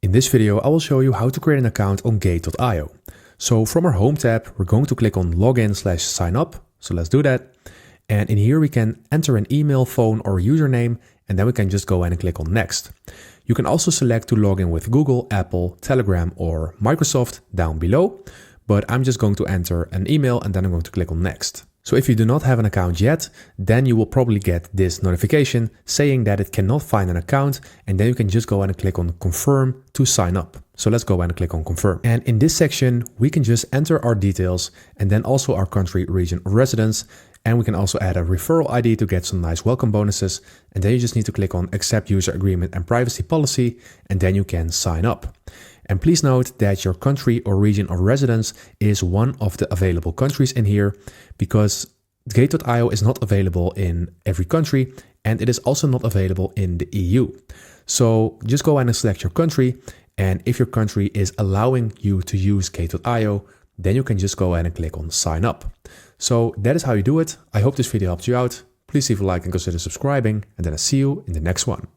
In this video, I will show you how to create an account on Gate.io. So from our home tab, we're going to click on login/sign up. So let's do that. And in here, we can enter an email, phone, or username, and then we can just go in and click on next. You can also select to log in with Google, Apple, Telegram, or Microsoft down below, but I'm just going to enter an email and then I'm going to click on next. So if you do not have an account yet, then you will probably get this notification saying that it cannot find an account, and then you can just go in and click on confirm to sign up. So let's go in and click on confirm. And in this section, we can just enter our details and then also our country, region, or residence. And we can also add a referral ID to get some nice welcome bonuses. And then you just need to click on accept user agreement and privacy policy, and then you can sign up. And please note that your country or region of residence is one of the available countries in here, because Gate.io is not available in every country, and it is also not available in the EU. So just go ahead and select your country, and if your country is allowing you to use Gate.io, then you can just go ahead and click on sign up. So that is how you do it. I hope this video helped you out. Please leave a like and consider subscribing, and then I'll see you in the next one.